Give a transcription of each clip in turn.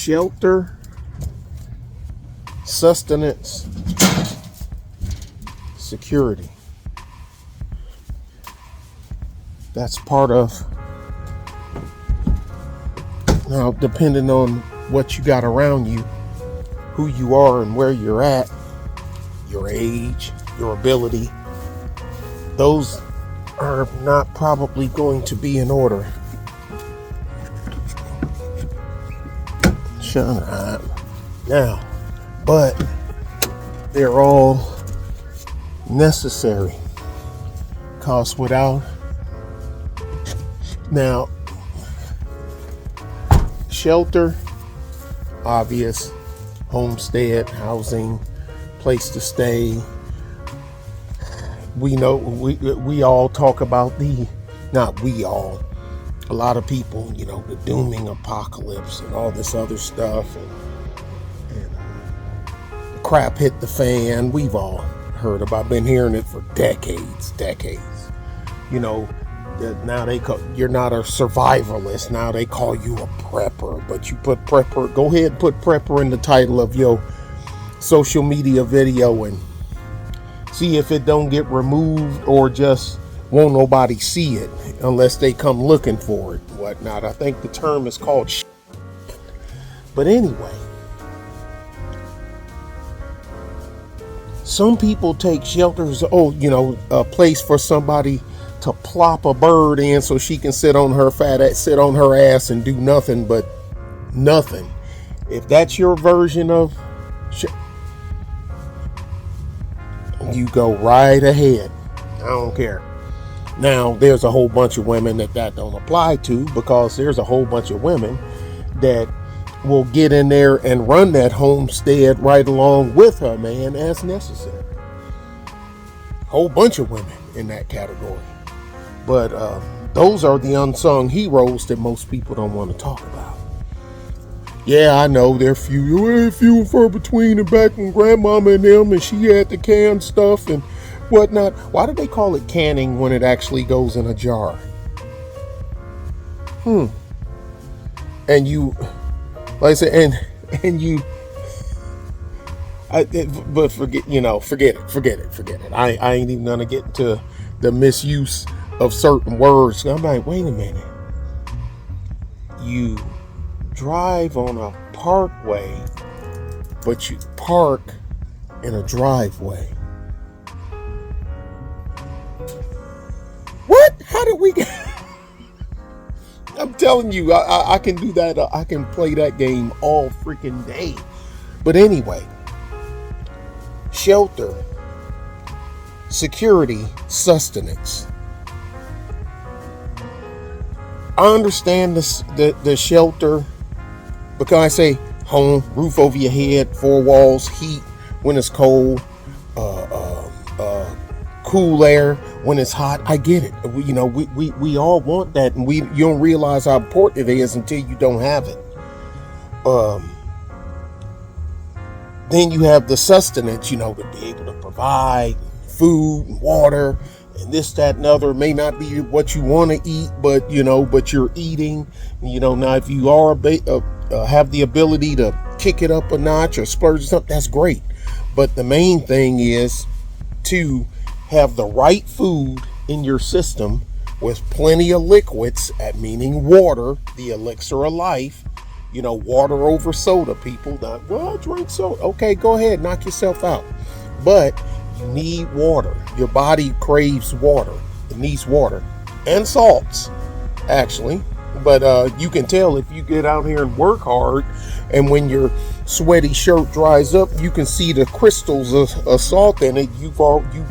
Shelter, sustenance, security. That's part of, now depending on what you got around you, who you are and where you're at, your age, your ability, those are not probably going to be in order. Shut up. Now, but they're all necessary, because without, now, shelter, obvious, homestead, housing, place to stay. We know, we all talk about not we all, a lot of people, the dooming apocalypse and all this other stuff, and crap hit the fan. We've all heard about, been hearing it for decades. Now you're not a survivalist. Now they call you a prepper, but you put prepper, go ahead and put prepper in the title of your social media video and see if it don't get removed, or just won't nobody see it unless they come looking for it, whatnot. I think the term is called but anyway, some people take shelters, a place for somebody to plop a bird in so she can sit on her ass and do nothing but nothing. If that's your version of you go right ahead. I don't care. Now, there's a whole bunch of women that don't apply to, because there's a whole bunch of women that will get in there and run that homestead right along with her man as necessary. Whole bunch of women in that category. But those are the unsung heroes that most people don't want to talk about. Yeah, I know they're few and far between, and back when grandmama and them, and she had to can stuff and whatnot. Why do they call it canning when it actually goes in a jar? And you, like I said, but forget it. I ain't even gonna get into the misuse of certain words. I'm like, wait a minute. You drive on a parkway, but you park in a driveway. What? How did we get? I'm telling you, I can do that. I can play that game all freaking day. But anyway, shelter, security, sustenance. I understand the shelter, because I say home, roof over your head, four walls, heat when it's cold, cool air when it's hot. I get it. We all want that, and you don't realize how important it is until you don't have it. Then you have the sustenance, to be able to provide food and water and this, that, and other. It may not be what you want to eat, but you're eating. Now if you are have the ability to kick it up a notch or splurge something, that's great. But the main thing is to have the right food in your system with plenty of liquids, meaning water, the elixir of life. Water over soda, people. Not, well, drink soda. Okay, go ahead, knock yourself out. But you need water. Your body craves water. It needs water and salts, actually. But you can tell if you get out here and work hard, and when your sweaty shirt dries up, you can see the crystals of salt in it. You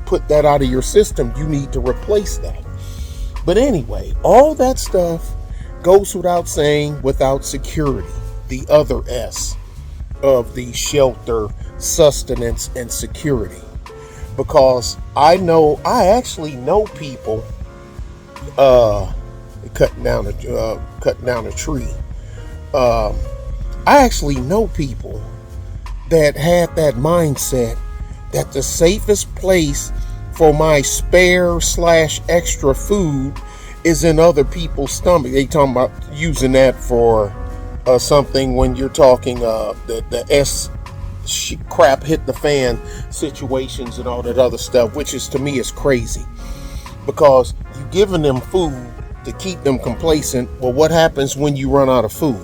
put that out of your system. You need to replace that. But anyway, all that stuff goes without saying, without security, the other S of the shelter, sustenance, and security. Because I actually know people cutting down a tree. I actually know people that had that mindset that the safest place for my spare / extra food is in other people's stomach. They talking about using that for something when you're talking the crap hit the fan situations and all that other stuff, which is, to me, is crazy, because you giving them food to keep them complacent. Well, what happens when you run out of food?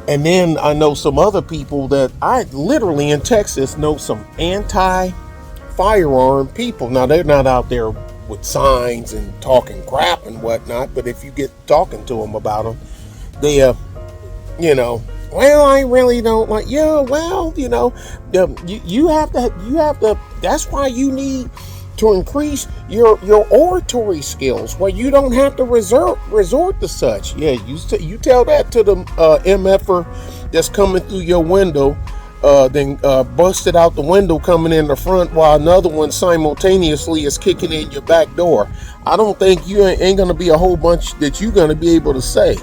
And then I know some other people that I literally in Texas know some anti-firearm people. Now, they're not out there with signs and talking crap and whatnot, but if you get talking to them about them, they, well, I really don't like, yeah, well, you have to, that's why you need to increase your oratory skills, where you don't have to resort to such. Yeah, you tell that to the MFer that's coming through your window, then busted out the window coming in the front, while another one simultaneously is kicking in your back door. I don't think you ain't gonna be a whole bunch that you're gonna be able to say.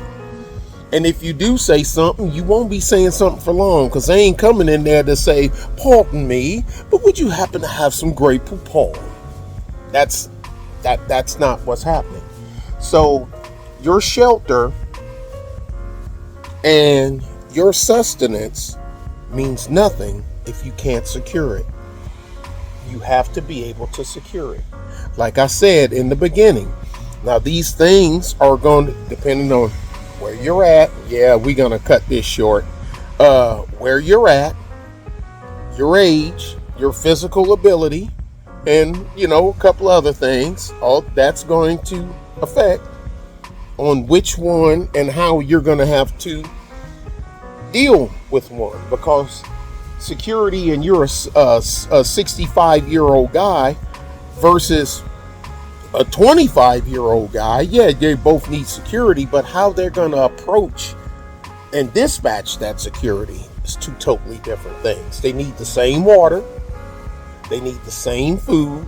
And if you do say something, you won't be saying something for long, because they ain't coming in there to say, pardon me, but would you happen to have some Grey Poupon? That's not what's happening. So your shelter and your sustenance means nothing if you can't secure it. You have to be able to secure it. Like I said in the beginning, now these things are going to, depending on where you're at, yeah, we're going to cut this short, where you're at, your age, your physical ability, and, a couple other things, all that's going to affect on which one and how you're going to have to deal with one. Because security, and you're a 65-year-old guy versus a 25-year-old guy, yeah, they both need security, but how they're going to approach and dispatch that security is two totally different things. They need the same water. They need the same food.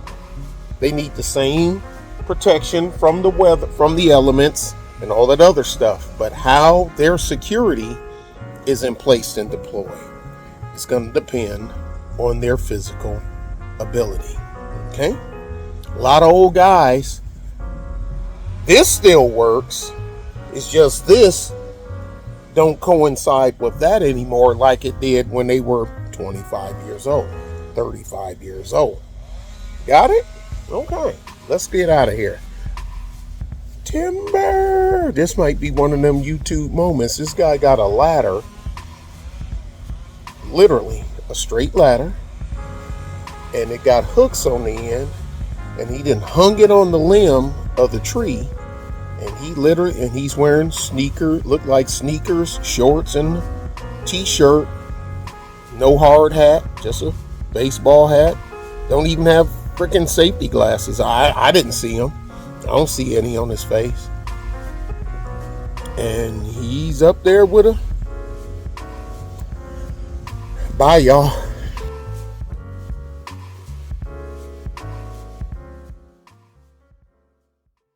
They need the same protection from the weather, from the elements, and all that other stuff. But how their security is in place and deployed is going to depend on their physical ability. Okay? A lot of old guys, this still works. It's just this don't coincide with that anymore like it did when they were 25 years old. 35 years old. Got it? Okay, let's get out of here. Timber! This might be one of them YouTube moments. This guy got a ladder, literally a straight ladder, and it got hooks on the end, and he then hung it on the limb of the tree, and he's wearing look like sneakers, shorts, and t-shirt, no hard hat, just a baseball hat. Don't even have freaking safety glasses. I didn't see him. I don't see any on his face. And he's up there with a... Bye, y'all.